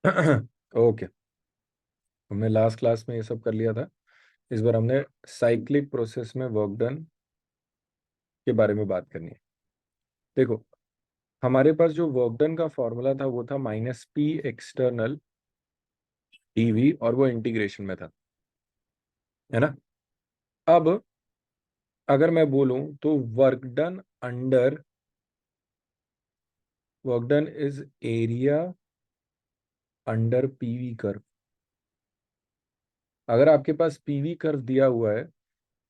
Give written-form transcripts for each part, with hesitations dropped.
Okay, हमने last class में ये सब कर लिया था। इस बार हमने साइक्लिक प्रोसेस में वर्क डन के बारे में बात करनी है। देखो, हमारे पास जो वर्क डन का फॉर्मूला था वो था -p एक्सटर्नल dv, और वो इंटीग्रेशन में था, है ना। अब अगर मैं बोलूं तो work done is area under PV curve. अगर आपके पास पीवी कर्व दिया हुआ है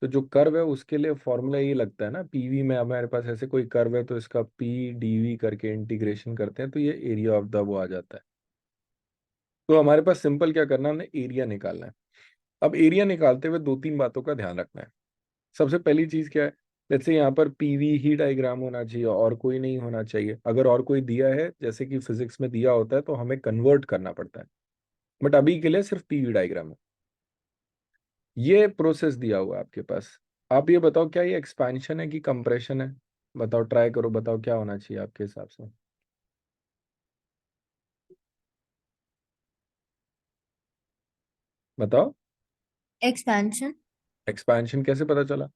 तो जो कर्व है उसके लिए फॉर्मूला ये लगता है ना, पीवी में हमारे पास ऐसे कोई कर्व है तो इसका पी डीवी करके इंटीग्रेशन करते हैं तो ये एरिया ऑफ द वो आ जाता है। तो हमारे पास सिंपल क्या करना है, हमने एरिया निकालना है। अब एरिया निकालते हुए दो तीन बातों का ध्यान रखना है। सबसे पहली चीज क्या है, जैसे यहाँ पर पीवी ही डायग्राम होना चाहिए और कोई नहीं होना चाहिए। अगर और कोई दिया है जैसे कि फिजिक्स में दिया होता है तो हमें कन्वर्ट करना पड़ता है, बट अभी के लिए सिर्फ पीवी डायग्राम है। ये प्रोसेस दिया हुआ है आपके पास। आप ये बताओ क्या ये एक्सपेंशन है कि कंप्रेशन है? बताओ, ट्राई करो, बताओ क्या होना चाहिए आपके हिसाब से। बताओ। एक्सपेंशन। एक्सपेंशन कैसे पता चला?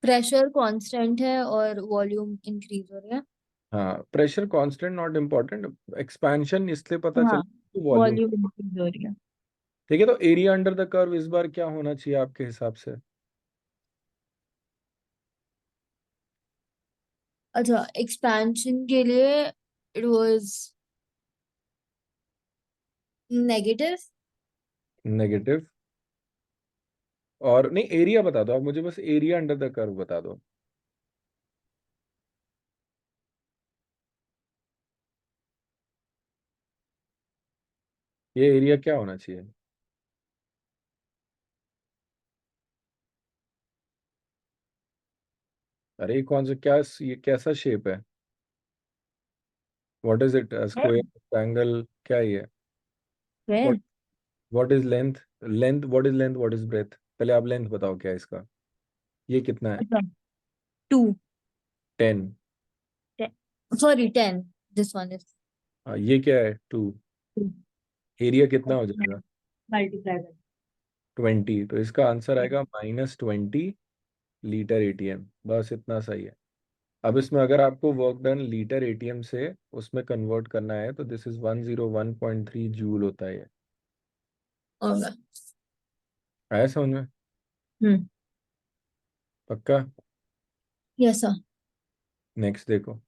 प्रेशर कांस्टेंट है और वॉल्यूम इंक्रीज हो रहा है। हाँ, pressure constant not important, expansion इसलिए पता हाँ, चला कि वॉल्यूम। वॉल्यूम इंक्रीज हो रही है। ठीक है, तो एरिया अंडर द कर्व इस बार क्या होना चाहिए आपके हिसाब से? अच्छा, एक्सपेंशन के लिए इट वाज नेगेटिव। नेगेटिव? और नहीं, एरिया बता दो आप मुझे, बस एरिया अंडर द कर्व बता दो। ये एरिया क्या होना चाहिए? अरे ये कौन सा, क्या ये कैसा शेप है? What is it, square, triangle, क्या ये? व्हाट है। What is length? What is length, what is breadth? पहले आप लेंथ बताओ क्या है इसका, ये कितना है? अच्छा, 2। 10? सॉरी, 10। दिस वन इज हाँ, ये क्या है? 2? 2 एरिया कितना हो जाएगा? मल्टीप्लाई कर। 20, तो इसका आंसर आएगा -20 लीटर एटीएम। बस इतना सही है। अब इसमें अगर आपको वर्क डन लीटर एटीएम से उसमें कन्वर्ट करना है तो दिस इज 101.3 जूल होता है ये। होगा। आया समझ में? हम्म। पक्का? Yes sir. नेक्स्ट देखो,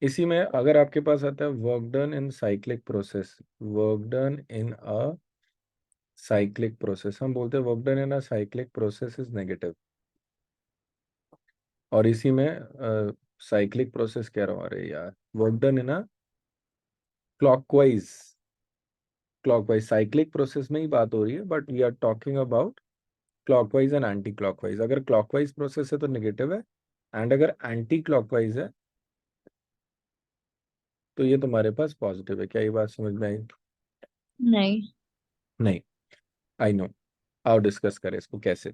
इसी में अगर आपके पास आता है work done in cyclic process, work done in a cyclic process, हम बोलते हैं work done in a cyclic process is negative. और इसी में साइक्लिक प्रोसेस कह रहा हूँ, अरे यार, work done in a clockwise, clockwise cyclic process में ही बात हो रही है, but we are talking about clockwise and anti clockwise. अगर क्लॉकवाइज प्रोसेस है तो नेगेटिव है, एंड अगर एंटी क्लॉकवाइज है तो ये तुम्हारे पास पॉजिटिव है। क्या ये बात समझ में आई? नहीं। नहीं? I know. आओ डिस्कस करें इसको कैसे।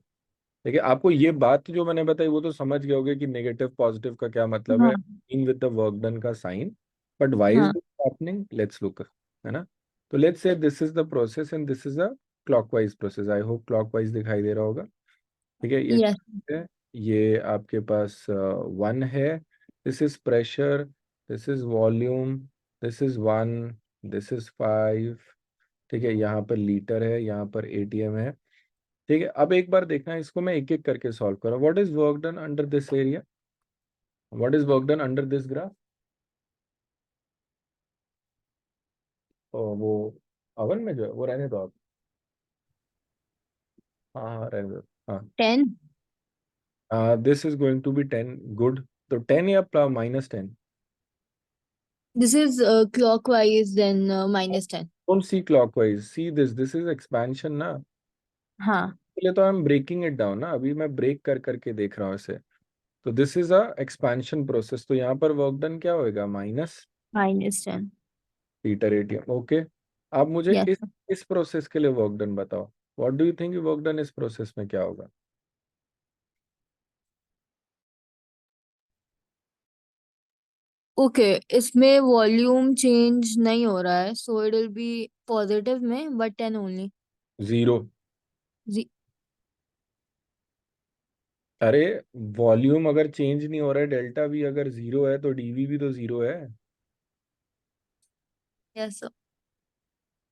देखिए, आपको ये बात जो मैंने बताई वो तो समझ गए होगे कि नेगेटिव पॉजिटिव का क्या मतलब है, हाँ। In with the work done का साइन। बट व्हाई इज हाँ। दिस हैपनिंग, लेट्स लुक, है ना। तो let's say this is the process and this is a clockwise process. I hope clockwise दिखाई दे रहा होगा। ठीक है, ये यस। है, ये आपके पास 1 है, this is pressure, this is volume, this is 1, this is 5। ठीक है, यहाँ पर लीटर है, यहाँ पर एटीएम है। ठीक है, अब एक बार देखना है इसको, मैं एक एक करके सॉल्व कर रहा हूँ। What is work done under this area, what is work done under this graph? वो अवन में जो है वो रहने दो आप। हाँ हाँ, रहने दो। हाँ, 10। This is going to be 10, good. तो 10 या -10? This is clockwise, then -10। Don't see clockwise, see this is expansion ना। हाँ, पहले तो I am breaking it down ना, अभी मैं ब्रेक कर करके देख रहा हूँ इसे। तो this is a expansion process, तो यहाँ पर वर्क डन क्या होएगा, -10। -Litre ATM. ओके, अब मुझे यस। इस प्रोसेस के लिए वर्क डन बताओ। What do you think work done इस प्रोसेस में क्या होगा? ओके, इसमें वॉल्यूम चेंज नहीं हो रहा है, so it will be positive में बट 10 ओनली। जीरो। जी। अरे वॉल्यूम अगर चेंज नहीं हो रहा है, डेल्टा भी अगर जीरो है तो डीवी भी तो जीरो है। Yes sir.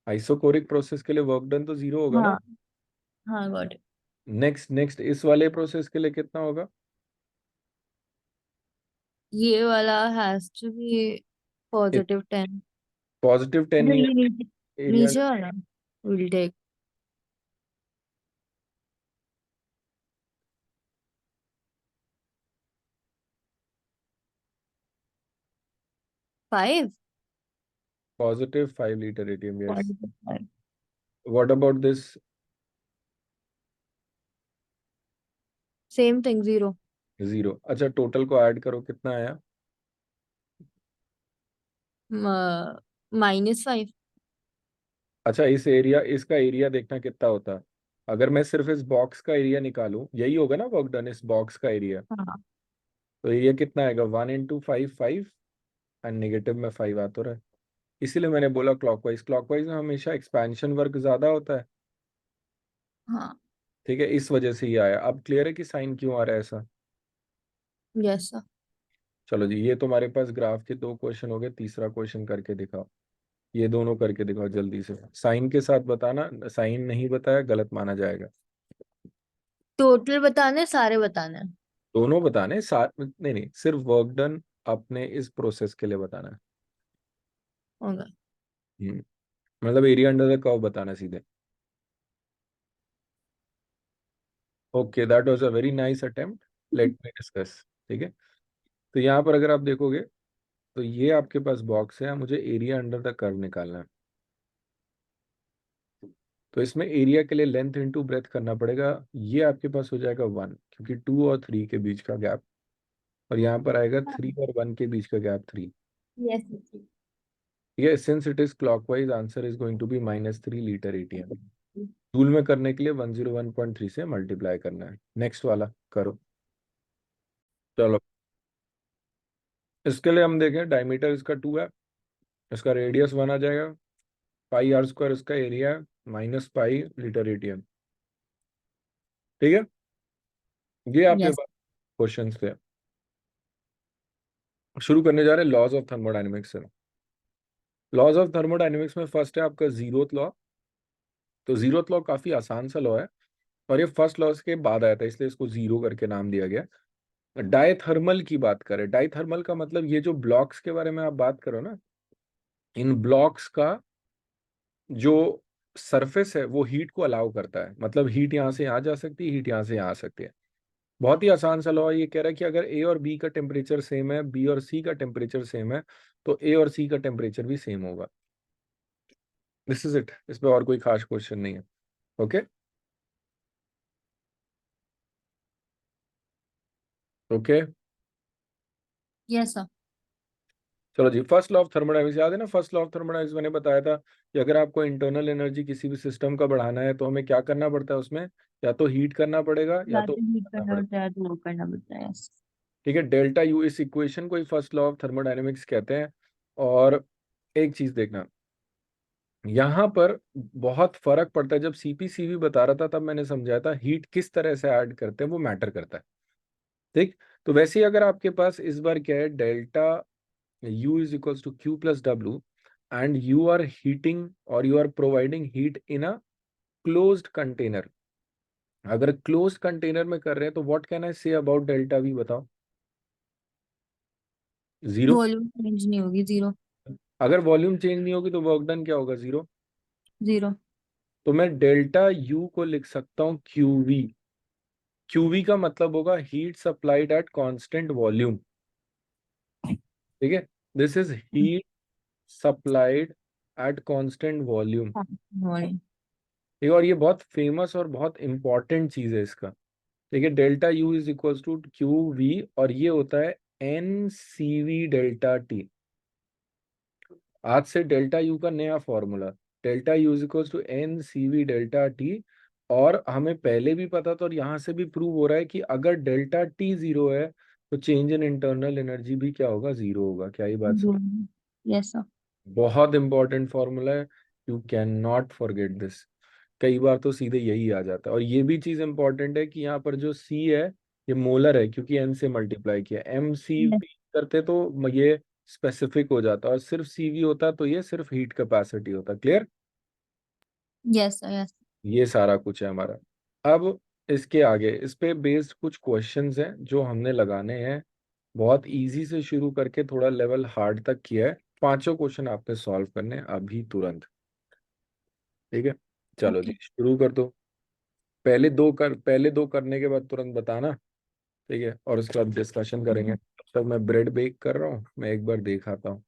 आइसोकोरिक प्रोसेस के लिए वर्क डन तो जीरो होगा ना। हाँ। हाँ गॉट इट। नेक्स्ट नेक्स्ट इस वाले प्रोसेस के लिए कितना होगा? ये वाला has to be +10। Positive ten अच्छा नहीं ये होगा नीचे, एरिया। नीचे वाला will take five. Positive 5 litre ATM, yes. +5। What about this? Same thing, 0। Zero. अच्छा टोटल को ऐड करो, कितना आया? -5। अच्छा इस एरिया, इसका एरिया देखना कितना होता है। अगर मैं सिर्फ इस बॉक्स का एरिया निकालूं, यही होगा ना वर्क डन, इस बॉक्स का एरिया। हाँ। तो एरिया कितना आएगा? 1 × 5 5। एंड नेगेटिव में 5 आ तो रहा है। इसीलिए मैंने बोला क्लॉकवाइज, क्लॉकवाइज में हमेशा एक्सपेंशन वर्क ज्यादा होता है। हाँ। ठीक है, इस वजह से ये आया। अब क्लियर है कि साइन क्यों आ रहा है ऐसा? Yes sir. चलो जी, ये तुम्हारे पास ग्राफ के 2 क्वेश्चन हो गए, तीसरा क्वेश्चन करके दिखाओ। ये दोनों करके दिखाओ जल्दी से। साइन के साथ बताना, साइन नहीं बताया गलत माना जाएगा। टोटल बताने, सारे बताने हैं? दोनों बताने साथ में, नहीं नहीं, सिर्फ वर्क डन अपने इस प्रोसेस के लिए बताना है। होगा। हम्म, मतलब एरिया अंडर द कर्व बताना सीधे। Okay, that was a very nice attempt. Let me discuss. ठीक है, तो यहाँ पर अगर आप देखोगे तो ये आपके पास बॉक्स है, मुझे एरिया अंडर द कर्व निकालना है। तो इसमें एरिया के लिए लेंथ इनटू ब्रेथ करना पड़ेगा। ये आपके पास हो जाएगा 1, क्योंकि 2 और 3 के बीच का गैप। और यहाँ पर आएगा 3 और 1 के बीच का गैप 3। यस। ठीक है, since it is clockwise answer is going to be -3 litre ATM. Joule में करने के लिए 101.3 से मल्टीप्लाई करना है। नेक्स्ट वाला करो। चलो, इसके लिए हम देखें, डायमीटर इसका 2 है, इसका रेडियस 1 आ जाएगा, πr² इसका एरिया है, -π लीटर एटीएम। ठीक है, ये आपके यस। पास क्वेश्चन थे। शुरू करने जा रहे हैं लॉज ऑफ थर्मोडायनेमिक्स से। लॉज ऑफ थर्मोडायनेमिक्स में फर्स्ट है आपका जीरोथ लॉ। तो जीरोथ लॉ काफी आसान सा लॉ है, और ये फर्स्ट लॉ के बाद आया था, इसलिए इसको जीरो करके नाम दिया गया। डायथर्मल की बात करें, डायथर्मल का मतलब ये जो ब्लॉक्स के बारे में आप बात करो ना, इन ब्लॉक्स का जो सरफेस है वो हीट को अलाउ करता है। मतलब हीट यहाँ से यहाँ जा सकती है, हीट यहाँ से यहाँ आ सकती है। बहुत ही आसान सा लॉ है। ये कह रहा है कि अगर ए और बी का टेम्परेचर सेम है, बी और सी का टेम्परेचर सेम है, तो ए और सी का टेम्परेचर भी सेम होगा। दिस इज इट, इस पे और कोई खास क्वेश्चन नहीं है। ओके। Okay, yes sir. चलो जी, फर्स्ट लॉ ऑफ थर्मोडायनेमिक्स याद है ना? फर्स्ट लॉ ऑफ थर्मोडायनेमिक्स मैंने बताया था कि अगर आपको इंटरनल एनर्जी किसी भी सिस्टम का बढ़ाना है तो हमें क्या करना पड़ता है उसमें, या तो हीट करना पड़ेगा या या तो तो हीट करना करना पड़ेगा। होता है तो वो करना पड़ता है। यस। ठीक है, डेल्टा यू इस इक्वेशन को ही फर्स्ट लॉ ऑफ थर्मोडायनेमिक्स कहते हैं। और एक चीज देखना, यहाँ पर बहुत फर्क पड़ता है। जब सीपीसीवी बता रहा था तब मैंने समझाया था हीट किस तरह से ऐड करते हैं वो मैटर करता है। ठीक, तो वैसे ही अगर आपके पास इस बार क्या है, delta U is equals to Q plus W, and you are heating or you are providing heat in a closed container। अगर closed container में कर रहे हैं तो what can I say about delta V बताओ? जीरो। वॉल्यूम चेंज नहीं होगी, 0। अगर वॉल्यूम चेंज नहीं होगी तो वर्क डन क्या होगा? जीरो। 0। तो मैं डेल्टा U को लिख सकता हूँ QV। QV का मतलब होगा heat supplied at constant volume. ठीक है, this is heat supplied at constant volume. Volume. और ये बहुत फेमस और बहुत इंपॉर्टेंट चीज है इसका। देखिए, delta U is equals to Q V, और ये होता है N C V delta T. आज से डेल्टा यू का नया formula, delta U is equals to N C V delta T. और हमें पहले भी पता था और यहाँ से भी प्रूव हो रहा है कि अगर डेल्टा टी जीरो है तो चेंज इन इंटरनल एनर्जी भी क्या होगा, जीरो होगा। क्या ये बात सही? Yes sir. बहुत इंपॉर्टेंट फॉर्मूला है, you can not forget this. कई बार तो सीधे यही आ जाता है। और ये भी चीज इंपॉर्टेंट है कि यहाँ पर जो सी है ये मोलर है, क्योंकि एन से मल्टीप्लाई किया। एम सी करते तो ये स्पेसिफिक हो जाता, और सिर्फ सीवी होता तो ये सिर्फ हीट कैपेसिटी होता। क्लियर? Yes sir. यस। ये सारा कुछ है हमारा। अब इसके आगे इस पे बेस्ड कुछ क्वेश्चंस हैं जो हमने लगाने हैं। बहुत इजी से शुरू करके थोड़ा लेवल हार्ड तक किया है। पांचों क्वेश्चन आपने सॉल्व करने हैं अभी तुरंत। ठीक है, चलो जी ओके। शुरू कर दो। पहले दो करने के बाद तुरंत बताना। ठीक है, और उसके बाद डिस्कशन करेंगे। तब तक मैं ब्रेड बेक कर रहा हूँ, मैं एक बार देख आता हूँ।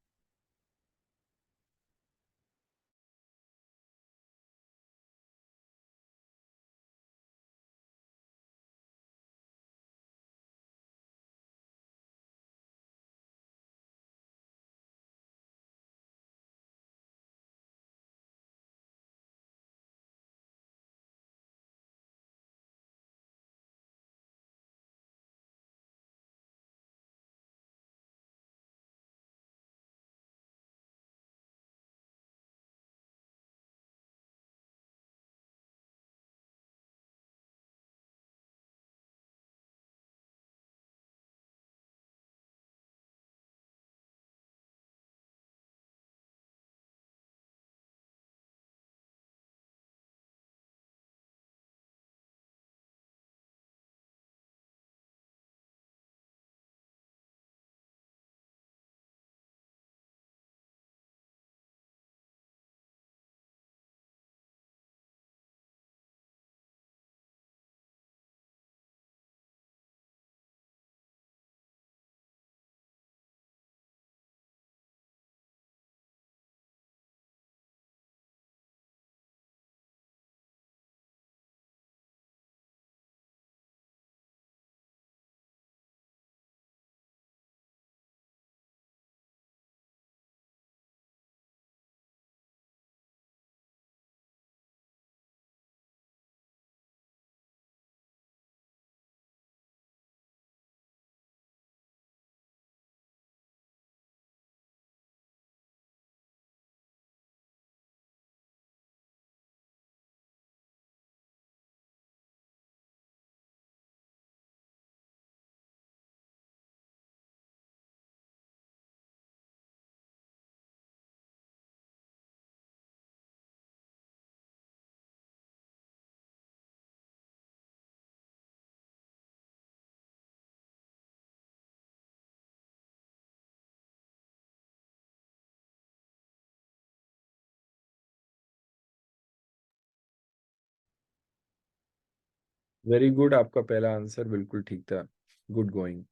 वेरी गुड, आपका पहला आंसर बिल्कुल ठीक था। Good going.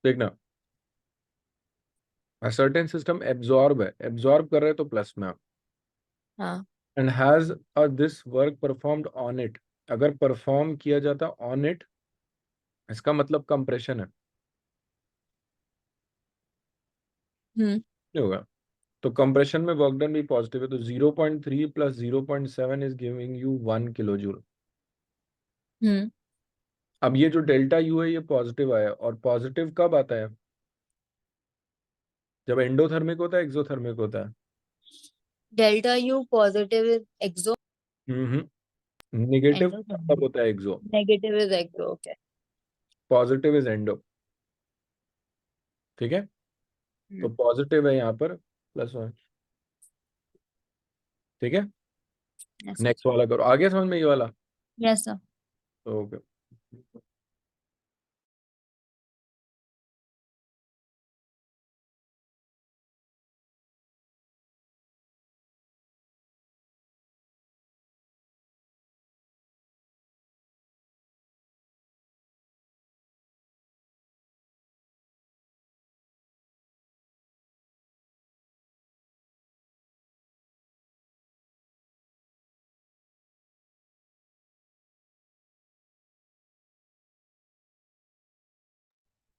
देखना, a certain system एब्जॉर्ब है, एब्जॉर्ब कर रहे हैं तो प्लस में आप, हाँ। And has this work performed on it. अगर परफॉर्म किया जाता ऑन इट, इसका मतलब कंप्रेशन है, हम्म। नहीं होगा। तो कंप्रेशन में वर्क डन भी पॉजिटिव है, तो 0.3 plus 0.7 is giving you 1 kilo joule. Hmm. अब ये जो डेल्टा यू है ये पॉजिटिव आया, और पॉजिटिव कब आता है? जब एंडोथर्मिक होता है, एक्सोथर्मिक होता है। Delta U positive is exo. Negative तब एंडोथर्मिक। होता है exo, negative is exo. Okay. Positive is endo. ठीक है, तो पॉजिटिव है यहाँ पर +1। ठीक है, यस सर। नेक्स्ट वाला करो, आगे समझ में ये वाला? Yes sir. ओके।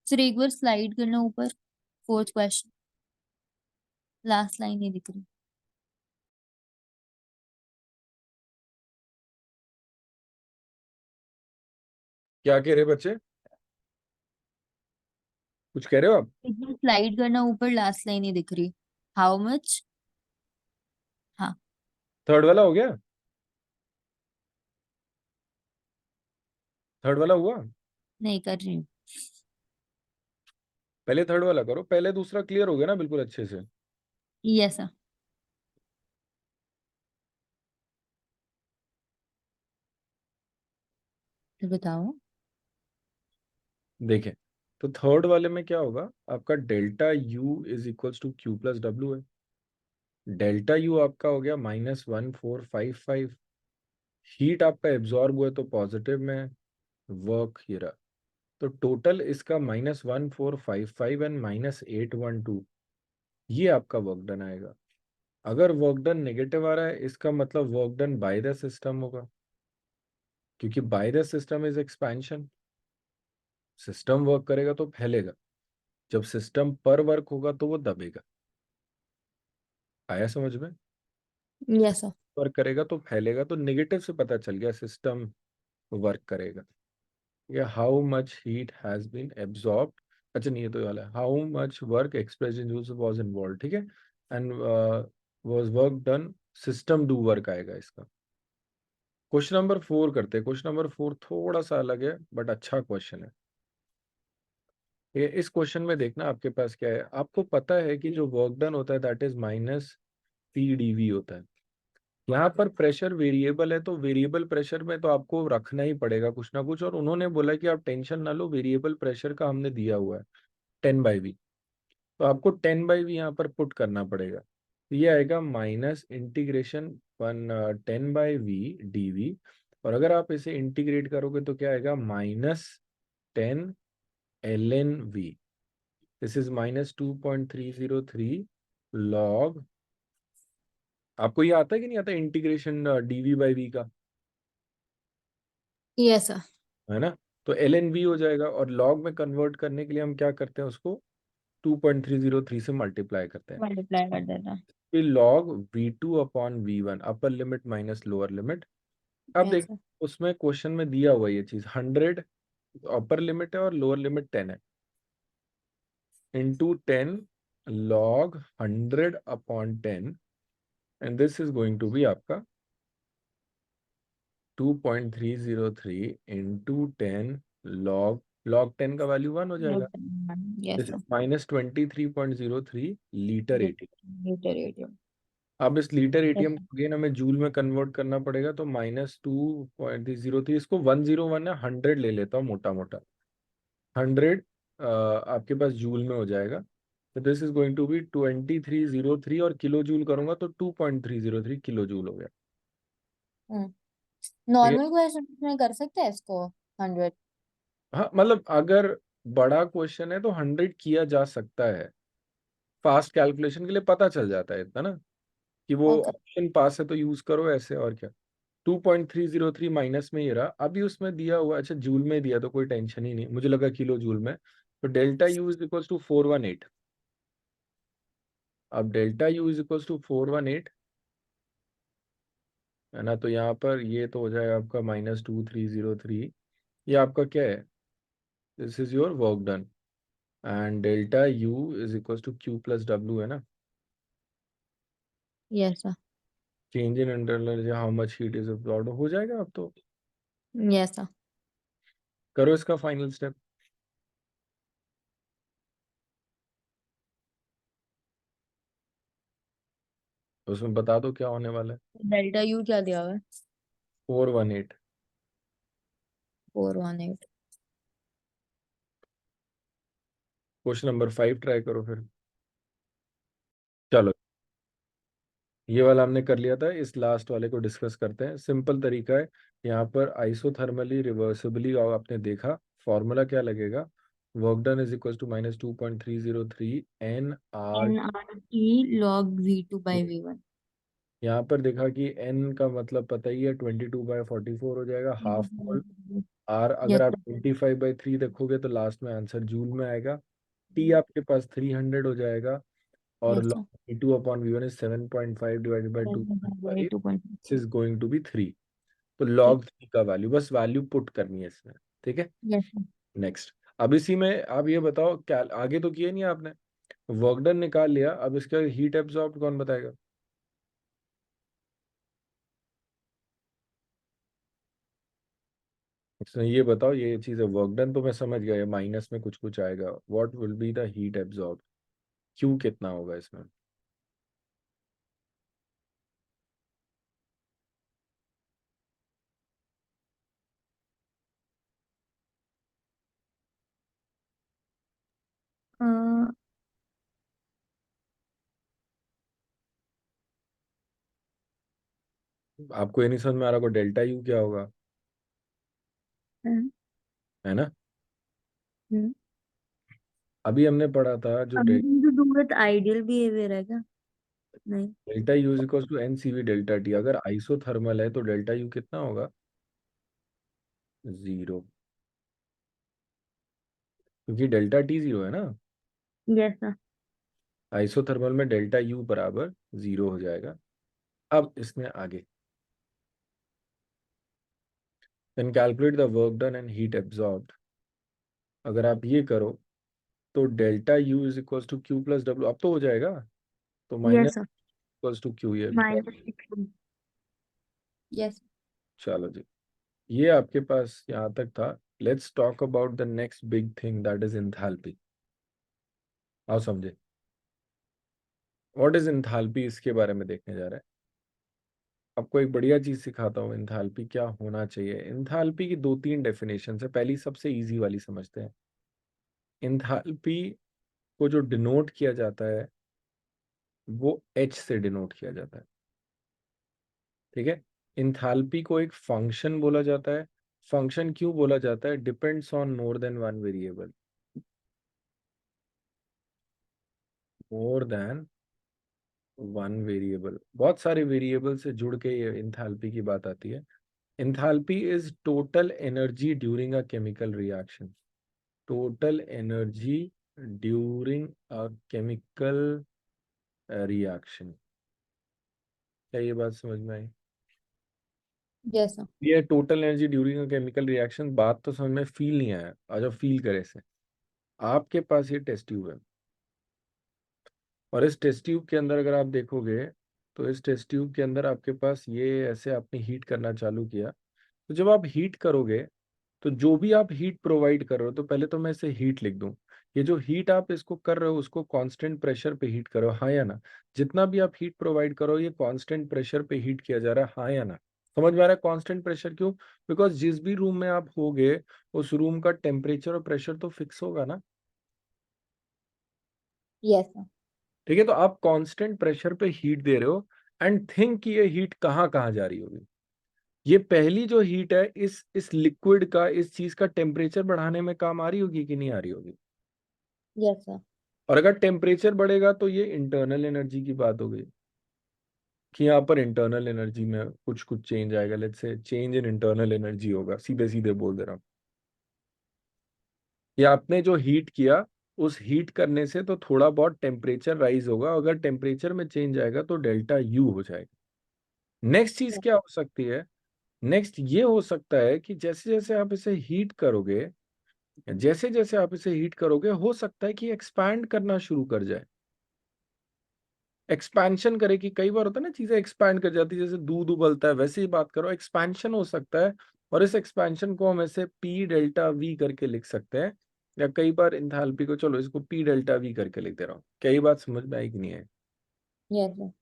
सर एक बार स्लाइड करना ऊपर। फोर्थ क्वेश्चन, लास्ट लाइन नहीं दिख रही। क्या कह रहे बच्चे? कुछ कह रहे हो आप? स्लाइड करना, ऊपर लास्ट लाइन ही दिख रही। How much. हाँ। थर्ड वाला हो गया? थर्ड वाला हुआ? नहीं कर रही हूँ। पहले थर्ड वाला करो, पहले दूसरा क्लियर हो गया ना बिल्कुल अच्छे से? Yes sir. तो बताओ। देखें, तो थर्ड वाले में क्या होगा आपका, delta U is equals to Q plus W है। डेल्टा यू आपका हो गया -1455। हीट आपका एब्जॉर्ब हुआ तो पॉजिटिव में, वर्क ये रहा। तो टोटल इसका -1455 एंड -812, ये आपका वर्क डन आएगा। अगर वर्क डन नेगेटिव आ रहा है, इसका मतलब work done by the system होगा, क्योंकि by the system is expansion. System work करेगा तो फैलेगा, जब सिस्टम पर वर्क होगा तो वो दबेगा। आया समझ में? Yes sir. वर्क करेगा तो फैलेगा, तो नेगेटिव से पता चल गया सिस्टम वर्क करेगा। या how much heat has been absorb. अच्छा नहीं, ये तो ये वाला है, how much work express in joules was involve, ठीक है। And was work done, system do work आएगा इसका। क्वेश्चन नंबर 4 करते हैं। क्वेश्चन नंबर 4 थोड़ा सा अलग है बट अच्छा क्वेश्चन है। ये इस क्वेश्चन में देखना आपके पास क्या है। आपको पता है कि जो वर्क डन होता है दैट इज -PdV होता है। यहाँ पर प्रेशर वेरिएबल है, तो वेरिएबल प्रेशर में तो आपको रखना ही पड़ेगा कुछ ना कुछ, और उन्होंने बोला कि आप टेंशन ना लो, वेरिएबल प्रेशर का हमने दिया हुआ है 10/V। तो आपको 10/V यहाँ पर पुट करना पड़ेगा। तो ये आएगा -10/V dV। और अगर आप इसे इंटीग्रेट करोगे तो क्या आएगा, -10 ln V। This is -2.303 log। आपको ये आता है कि नहीं आता इंटीग्रेशन dV/V का? Yes sir. है ना? तो ln V हो जाएगा, और लॉग में कन्वर्ट करने के लिए हम क्या करते हैं, उसको 2.303 से मल्टीप्लाई करते हैं। मल्टीप्लाई कर देना। फिर log V2/V1, upper limit minus lower limit. अब यस देख, सर। उसमें क्वेश्चन में दिया हुआ ये चीज 100 अपर लिमिट है और लोअर लिमिट 10 है, into 10 log 100/10, and this is going to be आपका 2.303 इंटू 10 log 10 का वैल्यू 1 हो जाएगा। Yes this sir. Is -23.03 litre ATM. Litre area. अब इस लीटर यस एटीएम सर। को अगेन हमें जूल में कन्वर्ट करना पड़ेगा, तो -2.03, इसको 101 है, 100 ले लेता हूँ मोटा मोटा। 100 आपके पास जूल में हो जाएगा। तो this is going to be 2303, और किलो जूल करूंगा तो 2.303 किलो जूल हो गया। ठीक है। नॉर्मल क्वेश्चन में कर सकते हैं इसको 100। हाँ मतलब अगर बड़ा क्वेश्चन है तो 100 किया जा सकता है, फास्ट कैलकुलेशन के लिए पता चल जाता है इतना ना, कि वो ओके। ऑप्शन पास है तो यूज करो ऐसे, और क्या। 2.303 माइनस में ही रहा, अभी उसमें दिया हुआ, अच्छा जूल में दिया तो कोई टेंशन ही नहीं, मुझे लगा किलो जूल में। तो delta U is equals to 418। अब delta U is equals to 418 है ना, तो यहाँ पर ये तो हो जाएगा आपका -2303। ये आपका क्या है, this is your work done, and delta U is equals to Q plus W, है ना। Yes sir. Change in internal how much heat is absorbed हो जाएगा। अब तो यस सर। करो इसका फाइनल स्टेप। उसमें बता दो क्या होने वाला है। डेल्टा यू क्या दिया हुआ है? 418। 418। क्वेश्चन नंबर 5 ट्राई करो फिर। चलो, ये वाला हमने कर लिया था, इस लास्ट वाले को डिस्कस करते हैं। सिंपल तरीका है, यहाँ पर आइसोथर्मली रिवर्सिबली आपने देखा, फॉर्मूला क्या लगेगा, work done is equal to -2.303 NR। NRT log V2/V1। यहाँ पर देखा कि n का मतलब पता ही है, 22/44 हो जाएगा, हाफ मोल। R अगर यस आप सर। 25/3 देखोगे तो लास्ट में आंसर जूल में आएगा। T आपके पास 300 हो जाएगा, और yes log sir. V2/V1 is 7.5 divided by 2.5, 2.5। This is going to be 3। तो ठीक। log 3 का वैल्यू, बस वैल्यू पुट करनी है इसमें। ठीक है। यस। नेक्स्ट, अब इसी में आप ये बताओ, क्या आगे तो किया नहीं आपने, वर्क डन निकाल लिया, अब इसका हीट एब्जॉर्ब कौन बताएगा? इसमें ये बताओ, ये चीज है वर्क डन तो मैं समझ गया, माइनस में कुछ कुछ आएगा, what will be the heat absorb, Q कितना होगा इसमें? आपको ये नहीं समझ में आ रहा को डेल्टा यू क्या होगा, है ना? अभी हमने पढ़ा था जो something to do with ideal behaviour है क्या? नहीं। Delta U is equal to N C V delta T, अगर आइसोथर्मल है तो डेल्टा यू कितना होगा? जीरो, क्योंकि डेल्टा टी जीरो है ना। Yes sir. आइसोथर्मल में डेल्टा यू बराबर जीरो हो जाएगा। अब इसमें आगे, then calculate the work done and heat absorbed, अगर आप ये करो तो delta U is equal to Q plus W, अब तो हो जाएगा, तो minus yes sir. Equal to Q, ये भी। -16। यस। चलो जी, ये आपके पास यहाँ तक था। Let's talk about the next big thing that is enthalpy. आओ समझे व्हाट इज एंथैल्पी, इसके बारे में देखने जा रहे हैं। आपको एक बढ़िया चीज सिखाता हूँ, एंथैल्पी क्या होना चाहिए। एंथैल्पी की दो तीन डेफिनेशन है, पहली सबसे इजी वाली समझते हैं। एंथैल्पी को जो डिनोट किया जाता है वो एच से डिनोट किया जाता है, ठीक है। एंथैल्पी को एक फंक्शन बोला जाता है। फंक्शन क्यों बोला जाता है? Depends on more than one variable, more than one variable, बहुत सारे वेरिएबल से जुड़ के ये एंथैल्पी की बात आती है। Enthalpy is total energy during a chemical reaction, total energy during a chemical reaction. क्या ये बात समझ में आई? Yes sir. ये total energy during a chemical reaction, बात तो समझ में फील नहीं आया, आज फील करे से। आपके पास ये टेस्ट ट्यूब है, और इस टेस्ट ट्यूब के अंदर अगर आप देखोगे तो इस टेस्ट ट्यूब के अंदर आपके पास ये ऐसे आपने हीट करना चालू किया। तो जब आप हीट करोगे तो जो भी आप हीट प्रोवाइड कर रहे हो, तो पहले तो मैं इसे हीट लिख दूं। ये जो हीट आप इसको कर रहे हो उसको कांस्टेंट प्रेशर पे हीट करो, हाँ या ना? जितना भी आप हीट प्रोवाइड करो ये कांस्टेंट प्रेशर पे हीट किया जा रहा है, हाँ या ना? समझ में आ रहा है कांस्टेंट प्रेशर क्यों? बिकॉज जिस भी रूम में आप होगे उस रूम का टेम्परेचर और प्रेशर तो फिक्स होगा ना। Yes sir. ठीक है, तो आप कांस्टेंट प्रेशर पे हीट दे रहे हो, एंड थिंक कि ये हीट कहाँ कहाँ जा रही होगी। ये पहली जो हीट है इस लिक्विड का, इस चीज का टेम्परेचर बढ़ाने में काम आ रही होगी कि नहीं आ रही होगी? Yes sir. और अगर टेम्परेचर बढ़ेगा तो ये इंटरनल एनर्जी की बात हो गई, कि यहाँ पर इंटरनल एनर्जी में कुछ कुछ चेंज आएगा, let's say change in internal energy होगा, सीधे सीधे बोल दे रहा हूँ। या आपने जो हीट किया उस हीट करने से तो थोड़ा बहुत टेम्परेचर राइज होगा, अगर टेम्परेचर में चेंज आएगा तो डेल्टा यू हो जाएगा। नेक्स्ट चीज क्या हो सकती है? नेक्स्ट ये हो सकता है कि जैसे जैसे आप इसे हीट करोगे, जैसे जैसे आप इसे हीट करोगे हो सकता है कि एक्सपैंड करना शुरू कर जाए। एक्सपेंशन करे, कि कई बार होता है ना चीजें एक्सपैंड कर जाती है, जैसे दूध उबलता है वैसे ही बात करो, एक्सपेंशन हो सकता है। और इस एक्सपेंशन को हम ऐसे पी डेल्टा वी करके लिख सकते हैं, या कई बार इंथैल्पी को, चलो इसको पी डेल्टा वी करके लिख दे रहा हूँ। क्या ये बात समझ में आई कि नहीं है? Yes sir.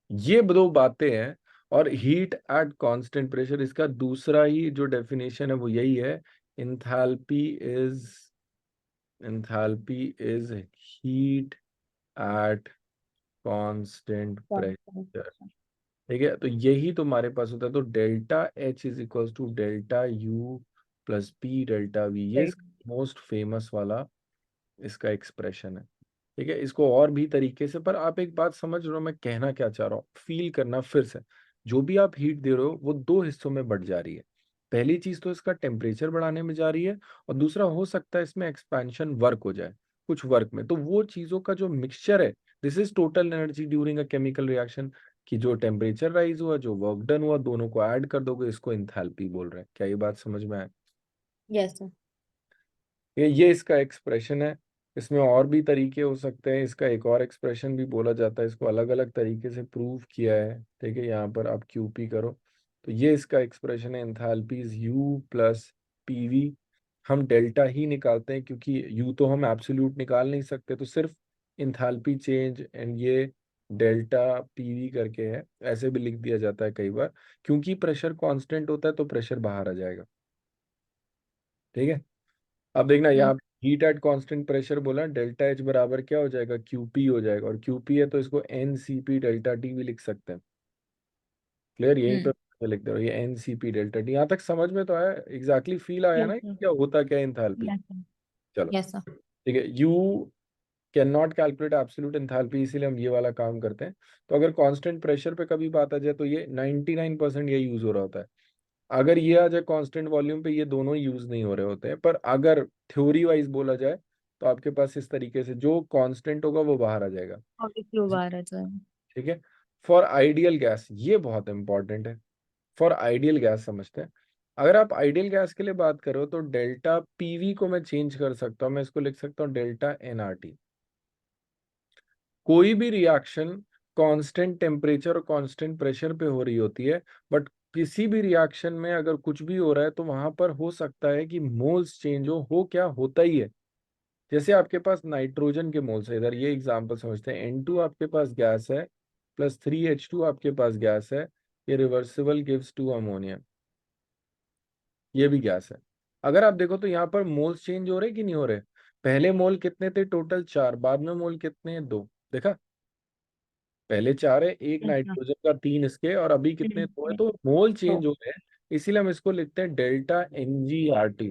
ये दो बातें हैं। और हीट एट कांस्टेंट प्रेशर, इसका दूसरा ही जो डेफिनेशन है वो यही है, enthalpy is enthalpy is heat at constant pressure. ठीक है, तो यही तुम्हारे पास होता है, तो delta H is equal to delta U plus P delta V, ये मोस्ट फेमस वाला इसका एक्सप्रेशन है। ठीक है, इसको और भी तरीके से, पर आप एक बात समझ रहे हो मैं कहना क्या चाह रहा हूँ, फील करना फिर से। जो भी आप हीट दे रहे हो वो दो हिस्सों में बढ़ जा रही है। पहली चीज तो इसका टेम्परेचर बढ़ाने में जा रही है, और दूसरा हो सकता है इसमें एक्सपेंशन वर्क हो जाए कुछ वर्क में, तो वो चीजों का जो मिक्सचर है, this is total energy during a chemical reaction, कि जो टेम्परेचर राइज हुआ, जो वर्क डन हुआ, दोनों को ऐड कर दोगे, इसको इंथैल्पी बोल रहे हैं। क्या ये बात समझ में आए? Yes sir. ये इसका एक्सप्रेशन है। इसमें और भी तरीके हो सकते हैं, इसका एक और एक्सप्रेशन भी बोला जाता है, इसको अलग अलग तरीके से प्रूव किया है। ठीक है, यहाँ पर आप क्यूपी करो तो ये इसका एक्सप्रेशन है, enthalpy is you plus PV. हम डेल्टा ही निकालते हैं क्योंकि यू तो हम एब्सोल्यूट निकाल नहीं सकते, तो सिर्फ इंथैल्पी चेंज एंड ये डेल्टा पीवी करके है, ऐसे भी लिख दिया जाता है कई बार। क्योंकि प्रेशर कांस्टेंट होता है तो प्रेशर बाहर आ जाएगा। ठीक है, अब देखना यस। यहाँ हीट एट कांस्टेंट प्रेशर बोला, डेल्टा एच बराबर क्या हो जाएगा, क्यूपी हो जाएगा, और क्यूपी है तो इसको N C P delta T भी लिख सकते हैं। क्लियर, यहीं हम्म। पर लिख दे रहा हूँ, ये N C P delta T. यहाँ तक समझ में तो आया, एग्जैक्टली फील आया यस ना सर। क्या होता क्या एंथैल्पी। Yes sir. चलो यस सर। ठीक है, you can not calculate absolute enthalpy, इसीलिए हम ये वाला काम करते हैं। तो अगर कांस्टेंट प्रेशर पे कभी बात आ जाए तो ये 99% ये यूज हो रहा होता है। अगर ये आ जाए कांस्टेंट वॉल्यूम पे, ये दोनों यूज नहीं हो रहे होते हैं। पर अगर थ्योरी वाइज बोला जाए तो आपके पास इस तरीके से जो कांस्टेंट होगा वो बाहर आ जाएगा। ऑब्वियसली वो बाहर आ जाएगा। ठीक है, फॉर आइडियल गैस ये बहुत इंपॉर्टेंट है। फॉर आइडियल गैस समझते हैं। अगर आप आइडियल गैस के लिए बात करो तो डेल्टा पीवी को मैं चेंज कर सकता हूँ, मैं इसको लिख सकता हूँ डेल्टा एनआरटी। कोई भी रिएक्शन कांस्टेंट टेम्परेचर और कांस्टेंट प्रेशर पे हो रही होती है, बट किसी भी रिएक्शन में अगर कुछ भी हो रहा है तो वहां पर हो सकता है कि मोल्स चेंज हो क्या होता ही है। जैसे आपके पास नाइट्रोजन के मोल्स है, इधर ये एग्जांपल समझते हैं, N2 आपके पास गैस है प्लस 3H2 आपके पास गैस है, ये रिवर्सिबल गिव्स टू अमोनिया, ये भी गैस है। अगर आप देखो तो यहाँ पर मोल्स चेंज हो रहे कि नहीं हो रहे। पहले मोल कितने थे, टोटल 4, बाद में मोल कितने हैं, 2। देखा, पहले 4 है, एक यस सर। नाइट्रोजन का, 3 इसके, और अभी कितने, 2 है, तो मोल तो चेंज हो रहे हैं। इसीलिए हम इसको लिखते हैं डेल्टा NgRT।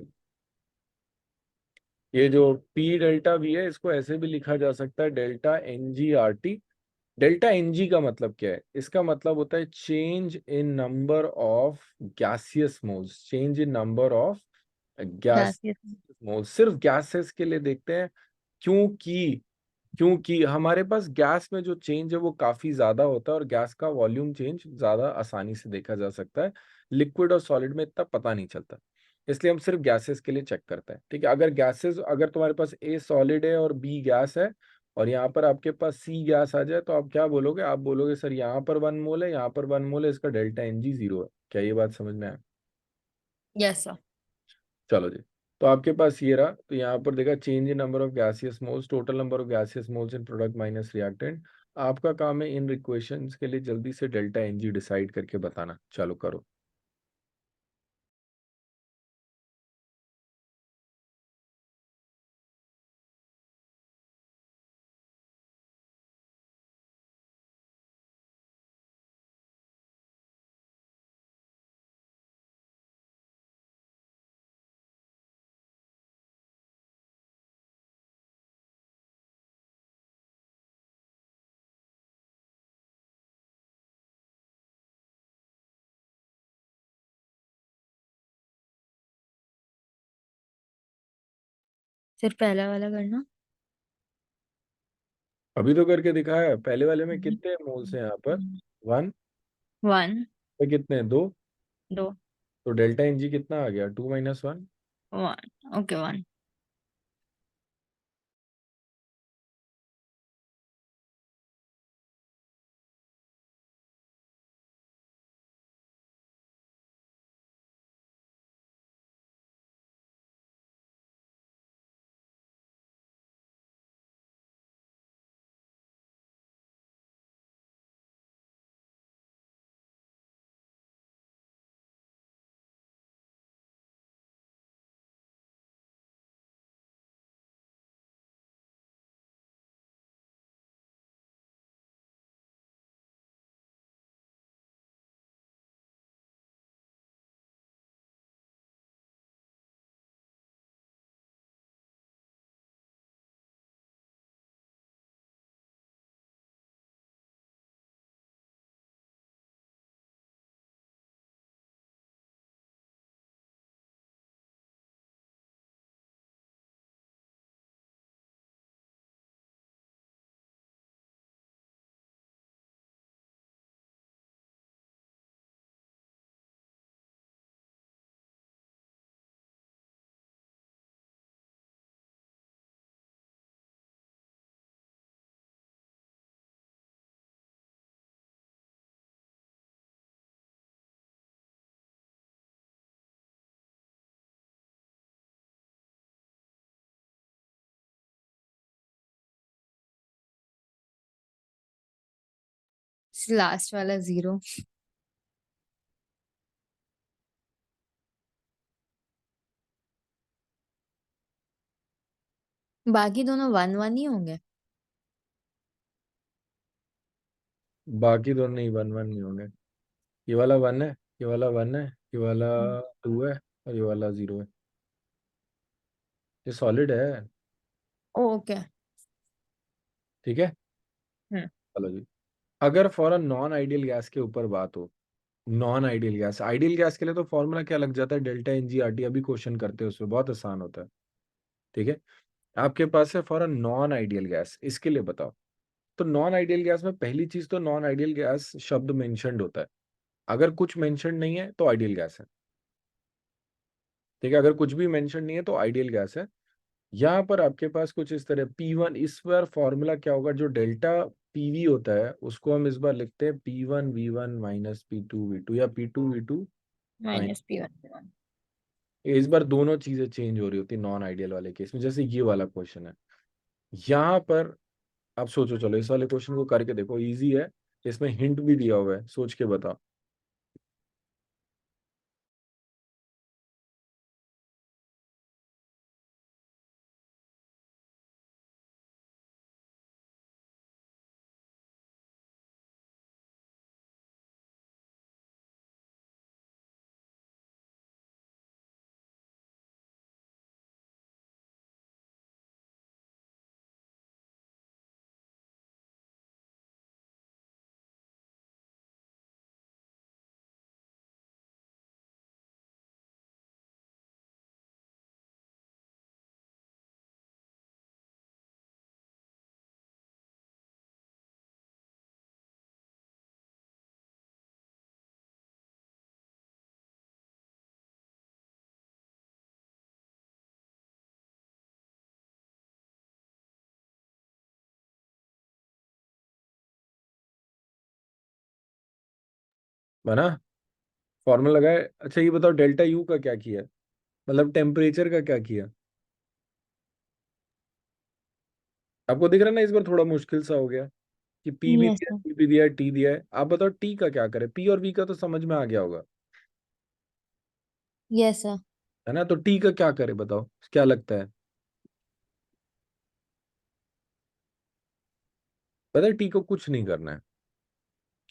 ये जो P डेल्टा भी है इसको ऐसे भी लिखा जा सकता है, डेल्टा NgRT। डेल्टा Ng का मतलब क्या है, इसका मतलब होता है change in number of gaseous moles, change in number of gas yes. Yes. Moles. सिर्फ गैसेस के लिए देखते हैं, क्योंकि क्योंकि हमारे पास गैस में जो चेंज है वो काफी ज्यादा होता है, और गैस का वॉल्यूम चेंज ज्यादा आसानी से देखा जा सकता है। लिक्विड और सॉलिड में इतना पता नहीं चलता, इसलिए हम सिर्फ गैसेस के लिए चेक करते हैं। ठीक है, अगर गैसेस, अगर तुम्हारे पास ए सॉलिड है और बी गैस है, और यहाँ पर आपके पास सी गैस आ जाए, तो आप क्या बोलोगे, आप बोलोगे सर यहाँ पर 1 मोल है, यहाँ पर 1 मोल है, इसका डेल्टा NG 0 है। क्या ये बात समझ में आया। Yes sir. चलो जी, तो आपके पास ये रहा, तो यहाँ पर देखा change in number of gaseous moles, total number of gaseous moles in product minus reactant. आपका काम है इन इक्वेशंस के लिए जल्दी से डेल्टा NG डिसाइड करके बताना। चलो करो। सिर्फ पहला वाला करना। अभी तो करके दिखाया, पहले वाले में कितने मोल्स हैं यहाँ पर, 1, 1। पे कितने हैं, 2, 2। तो डेल्टा NG कितना आ गया, 2 - 1। 1। ओके 1। लास्ट वाला 0। बाकी दोनों 1 1 ही होंगे। बाकी दोनों नहीं, वन वन नहीं होंगे। ये वाला वन है, ये वाला वन है, ये वाला टू है, और ये वाला जीरो है। ये सॉलिड है। ओके। ठीक है। हम्म। चलो जी। अगर for a non ideal gas के ऊपर बात हो, non ideal gas, ideal gas के लिए तो फॉर्मूला क्या लग जाता है, delta N G R T, अभी क्वेश्चन करते हैं उसमें, बहुत आसान होता है। ठीक है। आपके पास है for a non ideal gas, इसके लिए बताओ। तो नॉन आइडियल गैस में पहली चीज तो नॉन आइडियल गैस शब्द मेंशन्ड होता है। अगर कुछ मेंशन नहीं है तो आइडियल गैस है। ठीक है, अगर कुछ भी मेंशन नहीं है तो आइडियल गैस है। यहाँ पर आपके पास कुछ इस तरह P1, इस बार फॉर्मूला क्या होगा, जो डेल्टा पीवी होता है उसको हम इस बार लिखते हैं P1 V1 minus P2 V2, या P2 V2 minus. -P1 P1। इस बार दोनों चीजें चेंज हो रही होती नॉन आइडियल वाले केस में, जैसे ये वाला क्वेश्चन है। यहाँ पर आप सोचो, चलो इस वाले क्वेश्चन को करके देखो, इजी है। इसमें हिंट भी दिया हुआ है, सोच के बताओ। बना, फॉर्मूला लगाए। अच्छा ये बताओ, डेल्टा यू का क्या किया, मतलब टेम्परेचर का क्या किया। आपको दिख रहा है ना, इस बार थोड़ा मुश्किल सा हो गया कि पी भी यस दिया है, सर। टी भी दिया है, टी दिया है। आप बताओ टी का क्या करे, पी और वी का तो समझ में आ गया होगा, यस सर। है ना। तो टी का क्या करे बताओ, क्या लगता है। पता है टी को कुछ नहीं करना है।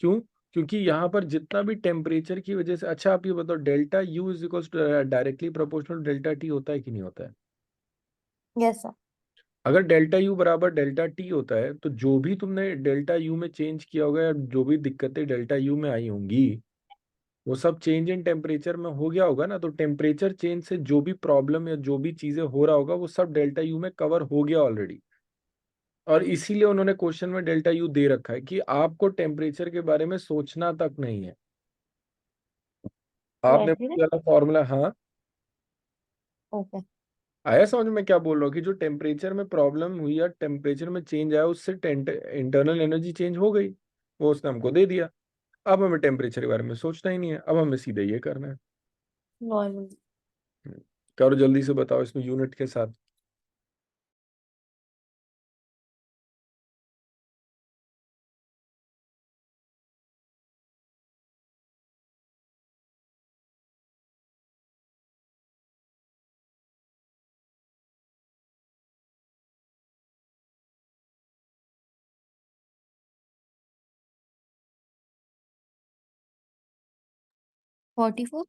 क्यों? क्योंकि यहाँ पर जितना भी टेम्परेचर की वजह से, अच्छा आप ये बताओ, delta U is equal directly proportional delta T होता है कि नहीं होता है। Yes sir. अगर डेल्टा यू बराबर डेल्टा टी होता है, तो जो भी तुमने डेल्टा यू में चेंज किया होगा, या जो भी दिक्कतें डेल्टा यू में आई होंगी, वो सब चेंज इन टेम्परेचर में हो गया होगा ना। तो टेम्परेचर चेंज से जो भी प्रॉब्लम या जो भी चीजें हो रहा होगा, वो सब डेल्टा यू में कवर हो गया ऑलरेडी। और इसीलिए उन्होंने क्वेश्चन में डेल्टा यू दे रखा है कि आपको टेम्परेचर के बारे में सोचना तक नहीं है। आपने वैसे है। मुझे वाला फॉर्मूला, हाँ, ओके। आया समझ में क्या बोल रहा हूँ, कि जो टेम्परेचर में प्रॉब्लम हुई या टेम्परेचर में चेंज आया, उससे इंटरनल एनर्जी चेंज हो गई, वो उसने हमको दे दिया। अब हमें टेम्परेचर के बारे में सोचना ही नहीं है, अब हमें सीधे ये करना है। नॉर्मल। हम्म, करो जल्दी से बताओ इसमें यूनिट के साथ। -44।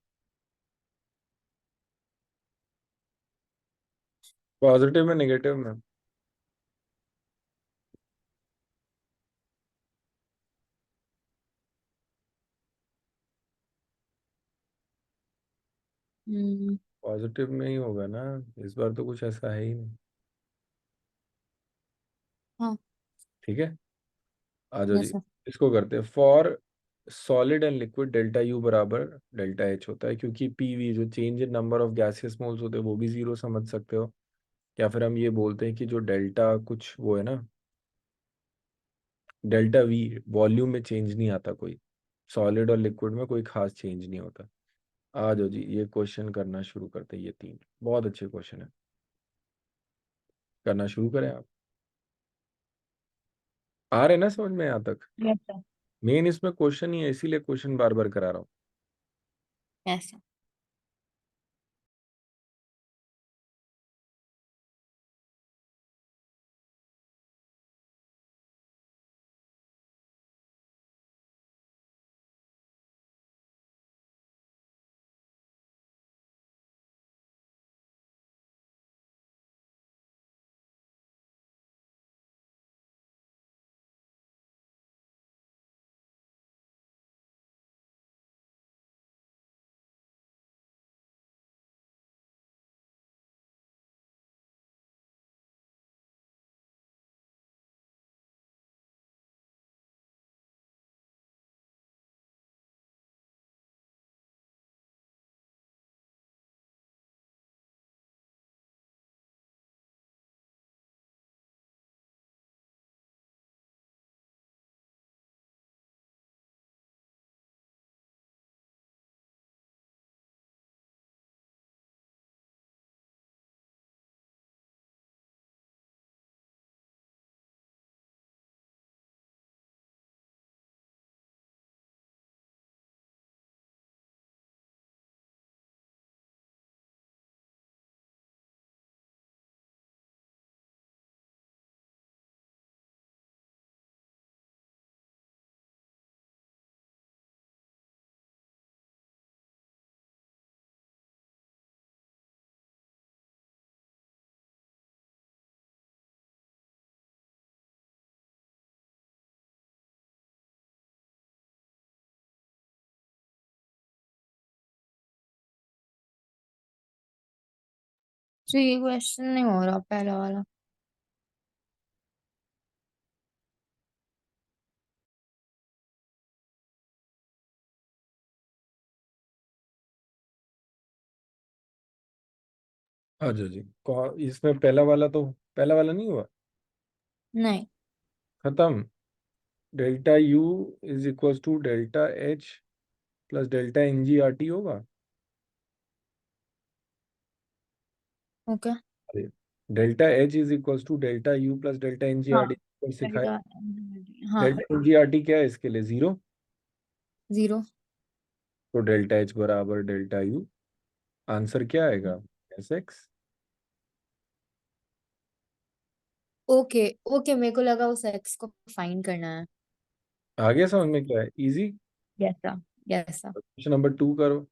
पॉजिटिव में, नेगेटिव में। हम्म। पॉजिटिव में ही होगा ना, इस बार तो कुछ ऐसा है ही नहीं। हाँ। ठीक है, आ जाओ यस जी। सर। इसको करते हैं, for solid and liquid delta U बराबर डेल्टा एच होता है, क्योंकि पीवी जो change in number of gaseous moles होते हैं वो भी जीरो समझ सकते हो। या फिर हम ये बोलते हैं कि जो डेल्टा कुछ वो है ना, डेल्टा वी, वॉल्यूम में चेंज नहीं आता कोई, सॉलिड और लिक्विड में कोई खास चेंज नहीं होता। आ जाओ जी, ये क्वेश्चन करना शुरू करते हैं, ये तीन बहुत अच्छे क्वेश्चन है, करना शुरू करें आप। आ रहे ना समझ में यहाँ तक। Yes sir. मेन इसमें क्वेश्चन ही है, इसीलिए क्वेश्चन बार बार करा रहा हूँ। ऐसा। तो ये क्वेश्चन नहीं हो रहा पहला वाला। अच्छा जी, इसमें पहला वाला तो पहला वाला नहीं हुआ। नहीं। खत्म। Delta U is equal to delta H plus delta N G R T होगा। ओके। अरे, delta H is equal to delta U plus delta N G हाँ। आर टी सिखाया। डेल्टा। हाँ। Delta N G R T क्या है इसके लिए? Zero. Zero. तो डेल्टा एच बराबर डेल्टा यू। आंसर क्या आएगा? S x. ओके। ओके, मेरे को लगा उस एक्स को फाइंड करना है। आगे समझ में क्या है? इजी। यसा। यसा। क्वेश्चन नंबर 2 करो।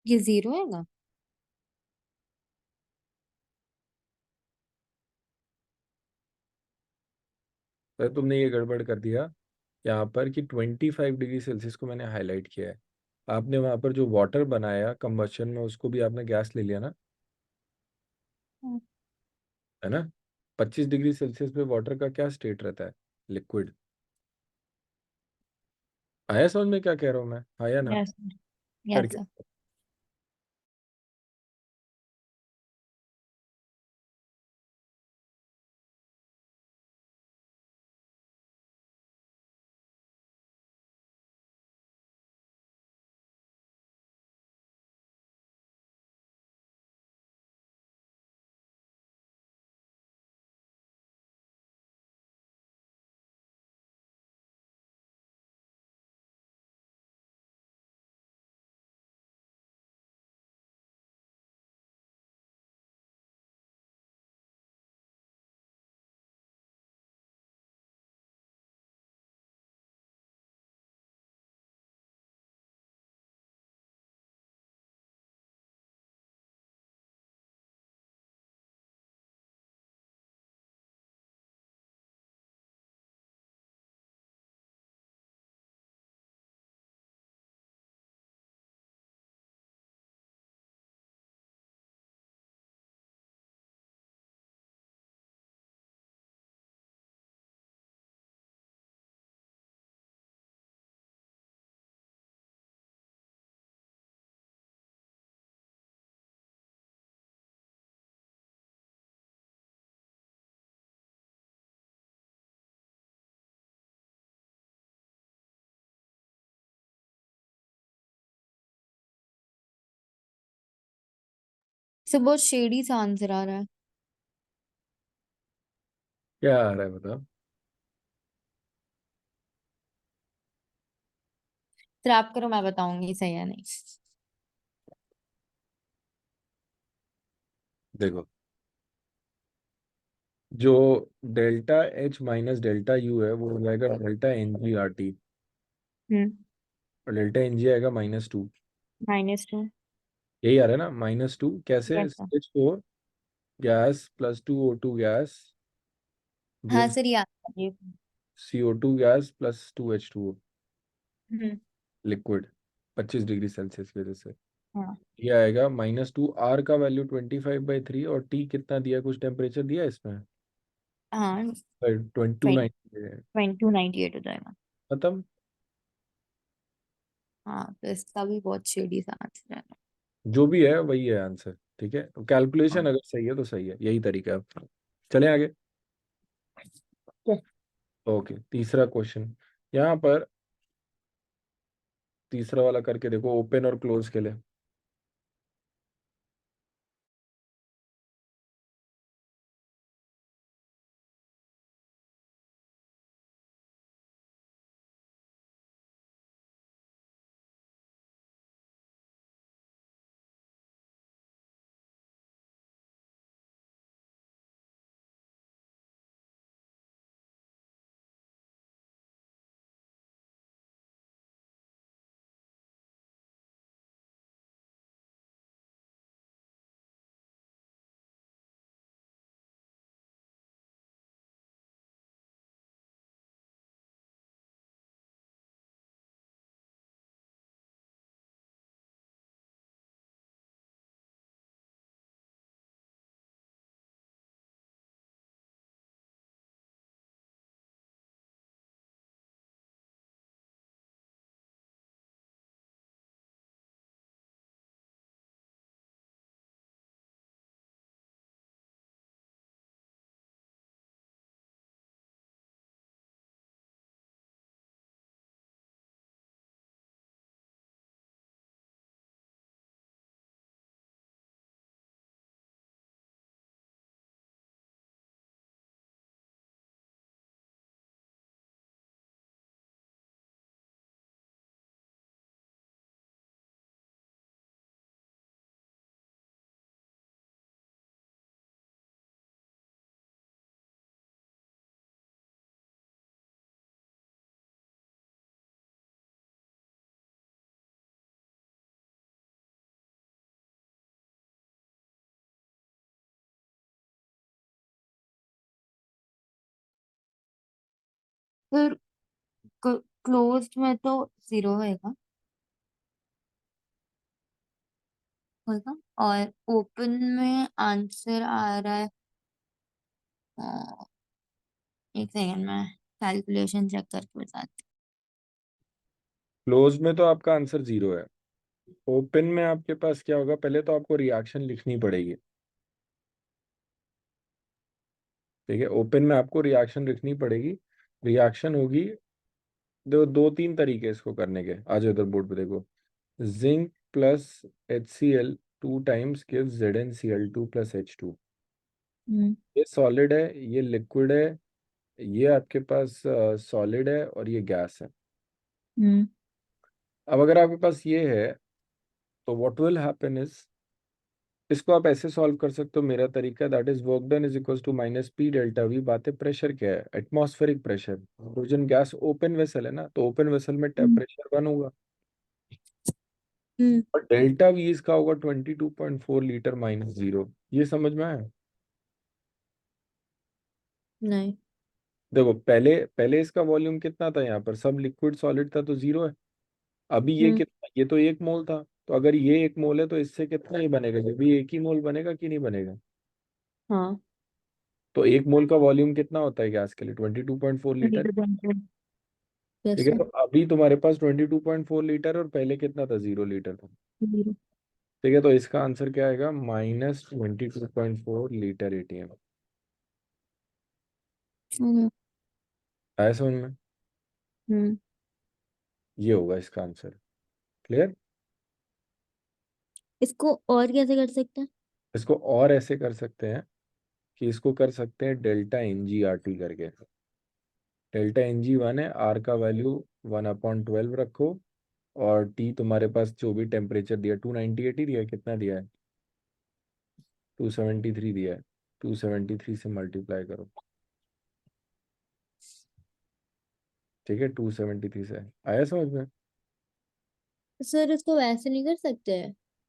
ये जीरो है ना? तो तुमने ये गड़बड़ कर दिया यहाँ पर कि 25 डिग्री सेल्सियस को मैंने हाईलाइट किया है। आपने वहाँ पर जो वाटर बनाया कंबशन में, उसको भी आपने गैस ले लिया ना, है ना? 25 डिग्री सेल्सियस पे वाटर का क्या स्टेट रहता है? लिक्विड। आया समझ में क्या कह रहा हूँ मैं? आया ना? यस। यस। करके इससे बहुत शेडी सा आंसर आ रहा है। क्या आ रहा है बताओ। फिर आप करो, मैं बताऊंगी सही है नहीं। देखो, जो delta H minus delta U है वो हो जाएगा delta N G R T, hmm. और डेल्टा एन जी आएगा -2। -2। यही आ रहा है ना, -2 कैसे, yes sir. CH4 gas +2 O2 gas हाँ gives सर, ये आता है ये। CO2 गैस +2H2O हम्म। लिक्विड 25 डिग्री सेल्सियस की वजह से। हाँ। ये आएगा -2, आर का वैल्यू 25/3, और टी कितना दिया, कुछ टेम्परेचर दिया है इसमें, हाँ। 2290 है। 2298 हो जाएगा। खत्म। हाँ, तो इसका भी बहुत शेडी सा आंसर है। जो भी है वही है आंसर, ठीक है, कैलकुलेशन हाँ। अगर सही है तो सही है, यही तरीका है अब। चलें आगे। Yes. ओके, तीसरा क्वेश्चन यहाँ पर, तीसरा वाला करके देखो, ओपन और क्लोज के लिए। फिर क्लोज्ड में तो 0 होएगा। होएगा। और ओपन में आंसर आ रहा है। अ, एक सेकंड में कैलकुलेशन चेक करके बताती क्लोज में तो आपका आंसर 0 है। ओपन में आपके पास क्या होगा, पहले तो आपको रिएक्शन लिखनी पड़ेगी, ठीक है, ओपन में आपको रिएक्शन लिखनी पड़ेगी। रिएक्शन होगी, दो दो तीन तरीके इसको करने के, आ जाओ इधर बोर्ड पे देखो। Zinc plus HCl 2 times gives ZnCl2 + H2। हूँ। ये सॉलिड है, ये लिक्विड है, ये आपके पास सॉलिड है, और ये गैस है। हम्म। अब अगर आपके पास ये है, तो व्हाट विल हैपन इज, इसको आप ऐसे सॉल्व कर सकते हो, मेरा तरीका, that is work done is equals to -P∆V। बात है प्रेशर क्या है, atmospheric pressure. Hydrogen gas open vessel है ना, तो ओपन वेसल में हम्म। टेम्परेचर 1 होगा, हम्म। और ΔV इसका होगा 22.4 लीटर -0। ये समझ में आया। नहीं। देखो, पहले पहले इसका वॉल्यूम कितना था, यहाँ पर सब लिक्विड सॉलिड था तो 0 है। अभी ये हम्म। कितना, ये तो 1 मोल था, तो अगर ये 1 मोल है तो इससे कितना ही बनेगा, ये भी 1 ही मोल बनेगा कि नहीं बनेगा। हाँ। तो 1 मोल का वॉल्यूम कितना होता है गैस के लिए, 22.4 लीटर। 22.4। यस ठीक है, सर। तो अभी तुम्हारे पास 22.4 लीटर, और पहले कितना था, 0 लीटर था। 0। ठीक है, तो इसका आंसर क्या आएगा, -22.4 लीटर ATM। हम्म। आया समझ में। हम्म। ये होगा इसका आंसर। क्लियर। इसको और कैसे कर सकते हैं? इसको और ऐसे कर सकते हैं कि इसको कर सकते हैं delta N G R T करके। डेल्टा एन जी वन है, आर का वैल्यू 1/12 रखो, और टी तुम्हारे पास जो भी टेम्परेचर दिया 298 ही दिया है, कितना दिया है, 273 दिया है, 273 से मल्टीप्लाई करो। ठीक है, 273 से आया समझ में? सर इसको वैसे नहीं कर सकते?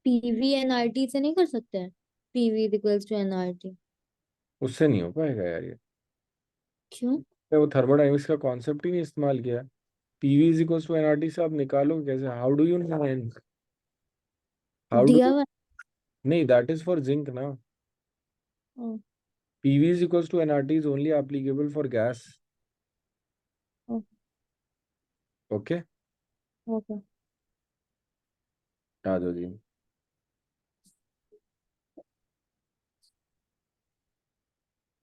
पीवी एनआरटी से नहीं कर सकते? PV equals to NRT. उससे नहीं हो पाएगा यार ये। क्यों? तो वो थर्मोडायनेमिक्स का कॉन्सेप्ट ही नहीं इस्तेमाल किया। PV is equals to NRT से आप निकालो कैसे? How do you know? How दिया डू? हुआ नहीं, दैट इज फॉर जिंक ना। है। PV is equals to NRT is only applicable for gas. Okay, okay. आ जाओ जी।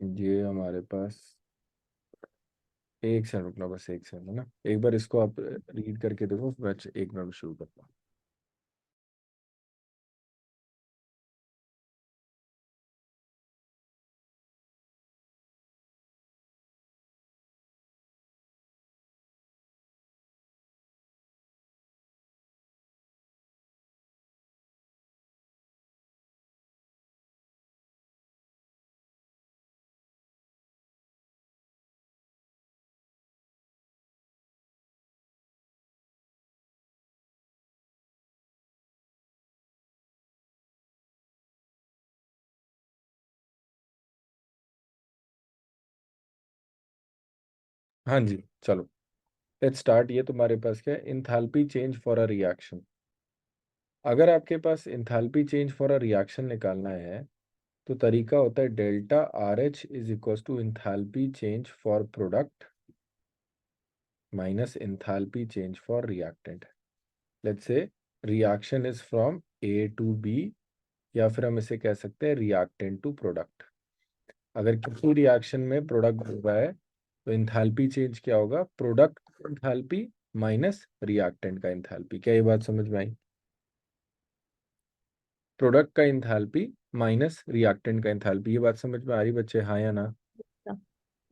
ये हमारे पास, एक सेकंड रुकना, बस एक सेकंड है ना, एक बार इसको आप रीड करके देखो, मैं एक मिनट में शुरू करता हूँ। हाँ जी, चलो लेट्स स्टार्ट। ये तुम्हारे पास क्या है, enthalpy change for a reaction. अगर आपके पास enthalpy change for a reaction निकालना है, तो तरीका होता है delta R H is equal to enthalpy change for product minus enthalpy change for reactant. Let's say reaction is from A to B, या फिर हम इसे कह सकते हैं रिएक्टेंट टू प्रोडक्ट। अगर किसी रिएक्शन में प्रोडक्ट बन रहा है, तो इंथैल्पी चेंज क्या होगा, प्रोडक्ट इंथैल्पी माइनस रिएक्टेंट का इंथैल्पी। क्या ये बात समझ में आई? प्रोडक्ट का इंथैल्पी माइनस रिएक्टेंट का इंथैल्पी, ये बात समझ में आ रही बच्चे, हाँ या ना?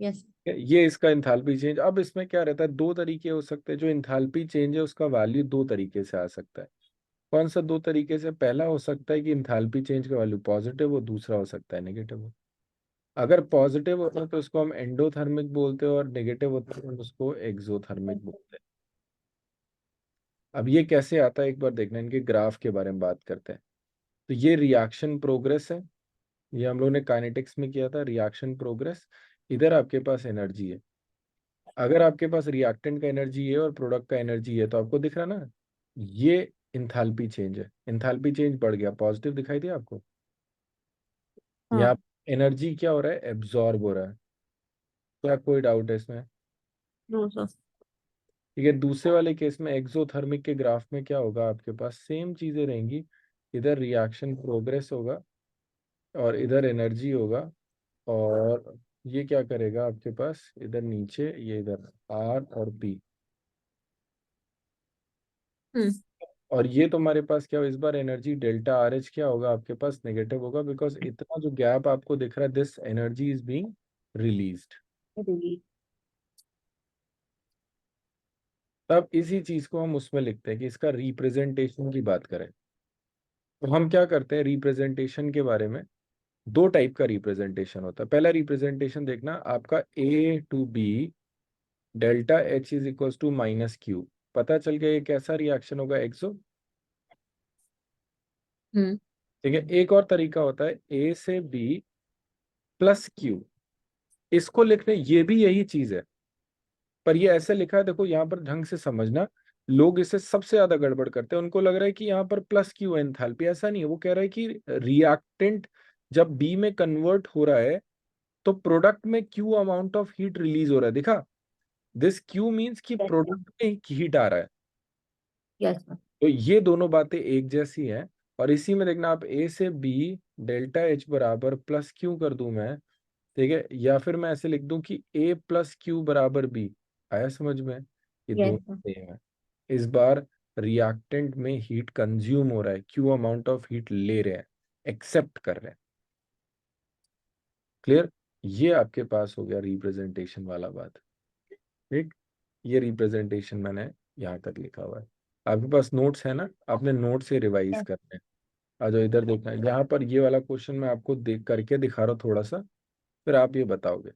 यस। ये इसका इंथैल्पी चेंज। अब इसमें क्या रहता है, दो तरीके हो सकते हैं। जो इंथैल्पी चेंज है उसका वैल्यू दो तरीके से आ सकता है। कौन सा दो तरीके से? पहला हो सकता है कि इंथैल्पी चेंज का वैल्यू पॉजिटिव हो, दूसरा हो सकता है नेगेटिव हो। अगर पॉजिटिव होता है तो उसको हम एंडोथर्मिक बोलते हैं, और नेगेटिव होता है तो उसको एक्सोथर्मिक बोलते हैं। अब ये कैसे आता है एक बार देखना, इनके ग्राफ के बारे में बात करते हैं। तो ये रिएक्शन प्रोग्रेस है, ये हम लोगों ने काइनेटिक्स में किया था, रिएक्शन प्रोग्रेस। इधर आपके पास एनर्जी है। अगर आपके पास रिएक्टेंट का एनर्जी है और प्रोडक्ट का एनर्जी है, तो आपको दिख रहा ना, ये इंथैल्पी चेंज है। इंथैल्पी चेंज बढ़ गया, पॉजिटिव दिखाई दिया आपको? यहाँ हाँ। एनर्जी क्या हो रहा है, एब्जॉर्ब हो रहा है। क्या कोई डाउट है इसमें? 200। ठीक है, दूसरे वाले केस में एक्सोथर्मिक के ग्राफ में क्या होगा, आपके पास सेम चीजें रहेंगी। इधर रिएक्शन प्रोग्रेस होगा और इधर एनर्जी होगा, और ये क्या करेगा आपके पास, इधर नीचे ये इधर आर और पी। हम्म। और ये तुम्हारे पास क्या हो, इस बार एनर्जी डेल्टा आर एच क्या होगा आपके पास, नेगेटिव होगा, बिकॉज इतना जो गैप आपको दिख रहा है, this energy is being released. तब इसी चीज को हम उसमें लिखते हैं कि इसका रिप्रेजेंटेशन की बात करें, तो हम क्या करते हैं रिप्रेजेंटेशन के बारे में। दो टाइप का रिप्रेजेंटेशन होता है। पहला रिप्रेजेंटेशन देखना आपका, A to B delta H is equal to minus Q. पता चल गया ये कैसा रिएक्शन होगा, एक्सो। हम्म। ठीक है, एक और तरीका होता है ए से बी प्लस क्यू। इसको लिखने ये भी यही चीज है, पर ये ऐसे लिखा है, देखो यहाँ पर ढंग से समझना। लोग इसे सबसे ज्यादा गड़बड़ करते हैं, उनको लग रहा है कि यहाँ पर प्लस क्यू है एंथैल्पी, ऐसा नहीं है। वो कह रहा है कि रिएक्टेंट जब बी में कन्वर्ट हो रहा है, तो प्रोडक्ट में Q amount of heat release हो रहा है, दिखा? दिस क्यू मीन्स कि प्रोडक्ट में हीट आ रहा है। यस। तो ये दोनों बातें एक जैसी हैं। और इसी में देखना, आप ए से बी डेल्टा एच बराबर प्लस क्यू कर दूं मैं, ठीक है, या फिर मैं ऐसे लिख दूं कि ए प्लस क्यू बराबर बी। आया समझ में? ये दोनों यस। सेम है। इस बार रिएक्टेंट में हीट कंज्यूम हो रहा है, क्यू अमाउंट ऑफ हीट ले रहे हैं, एक्सेप्ट कर रहे हैं। क्लियर? ये आपके पास हो गया रिप्रेजेंटेशन वाला बात। ठीक, ये रिप्रेजेंटेशन मैंने यहाँ तक लिखा हुआ है। आपके पास नोट्स है ना? आपने नोट से रिवाइज करने हैं। आ जाओ इधर देखना है, यहाँ पर ये वाला क्वेश्चन मैं आपको देख करके दिखा रहा हूँ थोड़ा सा, फिर आप ये बताओगे।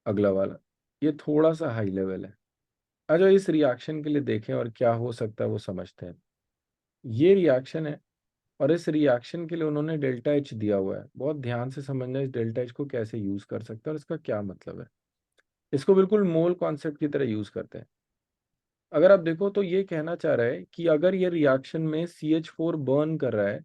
अगला वाला ये थोड़ा सा हाई लेवल है। आ जाओ इस रिएक्शन के लिए देखें और क्या हो सकता है वो समझते हैं। ये रिएक्शन है, और इस रिएक्शन के लिए उन्होंने डेल्टा एच दिया हुआ है। बहुत ध्यान से समझना इस डेल्टा एच को कैसे यूज कर सकते हैं और इसका क्या मतलब है। इसको बिल्कुल मोल कॉन्सेप्ट की तरह यूज करते हैं। अगर आप देखो तो ये कहना चाह रहा है कि अगर ये रिएक्शन में CH4 बर्न कर रहा है,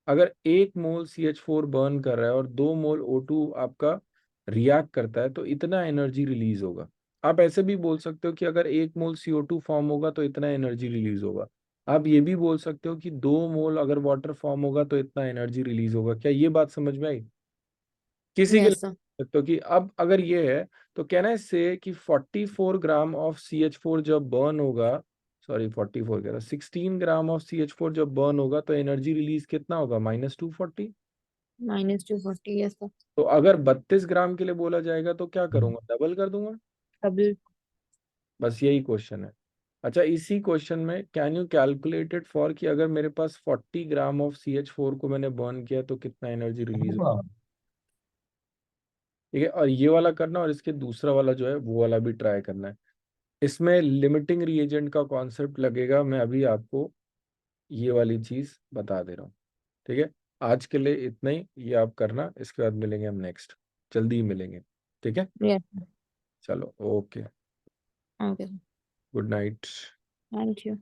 अगर 1 मोल CH4 बर्न कर रहा है और 2 मोल O2 आपका रिएक्ट करता है तो इतना एनर्जी रिलीज होगा। आप ऐसे भी बोल सकते हो कि अगर 1 मोल CO2 फॉर्म होगा तो इतना एनर्जी रिलीज होगा। आप ये भी बोल सकते हो कि 2 मोल अगर वाटर फॉर्म होगा तो इतना एनर्जी रिलीज होगा। क्या ये बात समझ में आई? किसी के लिए यस सर। तो कि अब अगर ये है तो कहना है से कि 44 ग्राम ऑफ CH4 जब बर्न होगा, सॉरी 44 कह रहा, 16 ग्राम ऑफ CH4 जब बर्न होगा तो एनर्जी रिलीज कितना होगा? -240। -240, यस सर। तो अगर 32 ग्राम के लिए बोला जाएगा तो क्या करूंगा? डबल कर दूंगा। डबल। बस यही क्वेश्चन है। अच्छा, इसी क्वेश्चन में कैन यू कैलकुलेटेड फॉर कि अगर मेरे पास 40 ग्राम ऑफ CH4 को मैंने बर्न किया तो कितना एनर्जी रिलीज हो। ठीक है, और ये वाला करना और इसके दूसरा वाला जो है वो वाला भी ट्राई करना है। इसमें लिमिटिंग रिएजेंट का कॉन्सेप्ट लगेगा, मैं अभी आपको ये वाली चीज बता दे रहा हूँ। ठीक है, आज के लिए इतना ही, ये आप करना, इसके बाद मिलेंगे हम नेक्स्ट, जल्दी ही मिलेंगे। ठीक है, यस। चलो okay, okay. Good night. Thank you.